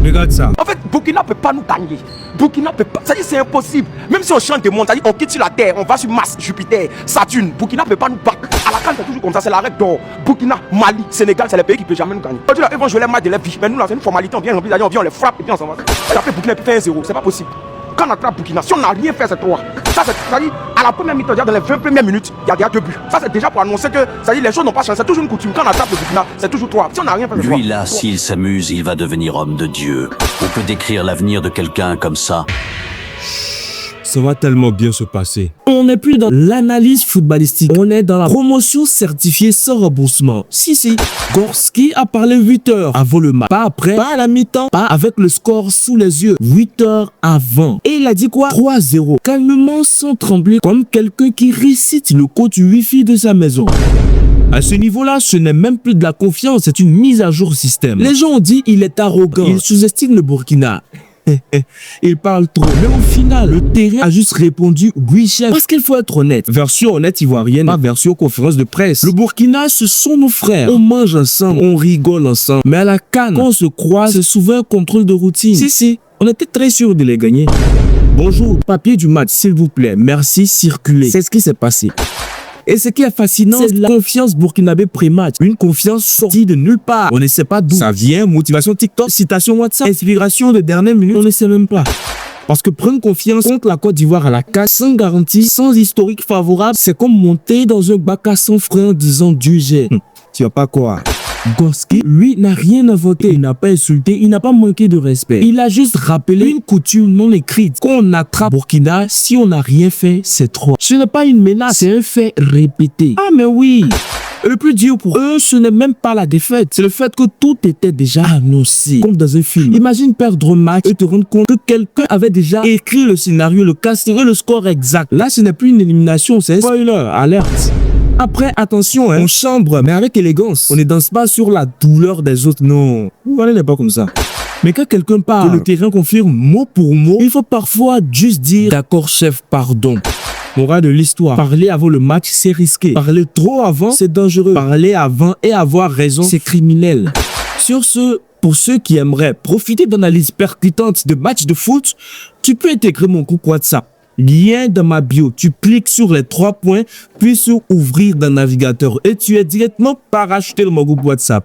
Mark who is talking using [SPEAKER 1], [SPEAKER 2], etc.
[SPEAKER 1] Regarde ça.
[SPEAKER 2] En fait, Burkina ne peut pas nous gagner. Burkina peut pas. Ça dit c'est impossible. Même si on change de monde, ça dit on quitte sur la Terre, on va sur Mars, Jupiter, Saturne. Burkina ne peut pas nous battre. À la CAN, c'est toujours comme ça, c'est la règle d'or. Burkina, Mali, Sénégal, c'est les pays qui ne peuvent jamais nous gagner. Aujourd'hui, ils vont jouer les matchs de la vie. Mais nous, là, c'est une formalité, on vient remplir, on vient, on les frappe et puis on s'en va. Et après, Burkina peut faire 1-0. C'est pas possible. Quand on attrape Burkina, si on n'a rien fait, c'est 3. Ça, c'est-à-dire, à la première mi-temps, dans les 20 premières minutes, il y a déjà 2 buts. Ça, c'est déjà pour annoncer que, c'est-à-dire, les choses n'ont pas changé. C'est toujours une coutume. Quand on attrape le Burkina, c'est toujours 3. Si on n'a rien fait, c'est 3.
[SPEAKER 3] Lui là, s'il s'amuse, il va devenir homme de Dieu. On peut décrire l'avenir de quelqu'un comme ça.
[SPEAKER 1] Ça va tellement bien se passer.
[SPEAKER 4] On n'est plus dans l'analyse footballistique. On est dans la promotion certifiée sans remboursement. Si. Gorski a parlé 8 heures avant le match. Pas après, pas à la mi-temps, pas avec le score sous les yeux. 8 heures avant. Et il a dit quoi? 3-0. Calmement, sans trembler, comme quelqu'un qui récite le code Wi-Fi de sa maison. À ce niveau-là, ce n'est même plus de la confiance, c'est une mise à jour système. Les gens ont dit il est arrogant, il sous-estime le Burkina. Il parle trop. Mais au final, le terrain a juste répondu oui chef. Parce qu'il faut être honnête. Version honnête ivoirienne, pas version conférence de presse. Le Burkina, ce sont nos frères. On mange ensemble, on rigole ensemble. Mais à la CAN, quand on se croise, c'est souvent un contrôle de routine. Si, on était très sûr de les gagner. Bonjour, papier du match, s'il vous plaît. Merci, circulez. C'est ce qui s'est passé. Et ce qui est fascinant, c'est la confiance burkinabé pré-match. Une confiance sortie de nulle part. On ne sait pas d'où ça vient. Motivation TikTok, citation WhatsApp, inspiration de dernière minute. On ne sait même pas. Parce que prendre confiance contre la Côte d'Ivoire à la CAN sans garantie, sans historique favorable, c'est comme monter dans un bac à son frein en disant Dieu j'ai. Tu vas pas croire. Gorski, lui, n'a rien inventé, il n'a pas insulté, il n'a pas manqué de respect. Il a juste rappelé une coutume non écrite. Quand on attrape Burkina, si on n'a rien fait, c'est trop. Ce n'est pas une menace, c'est un fait répété. Ah mais oui. Et le plus dur pour eux, ce n'est même pas la défaite. C'est le fait que tout était déjà annoncé. Comme dans un film. Imagine perdre un match et te rendre compte que quelqu'un avait déjà écrit le scénario, le casting et le score exact. Là, ce n'est plus une élimination, c'est un spoiler, alerte. Après, attention, on chambre, mais avec élégance. On ne danse pas sur la douleur des autres, non. Vous n'est pas comme ça. Mais quand quelqu'un parle, que le terrain confirme mot pour mot, il faut parfois juste dire « D'accord, chef, pardon ». Morale de l'histoire. Parler avant le match, c'est risqué. Parler trop avant, c'est dangereux. Parler avant et avoir raison, c'est criminel. Sur ce, pour ceux qui aimeraient profiter d'analyses percutantes de matchs de foot, tu peux intégrer mon groupe WhatsApp. Lien dans ma bio, tu cliques sur les 3 points, puis sur ouvrir dans le navigateur et tu es directement parachuté dans mon groupe WhatsApp.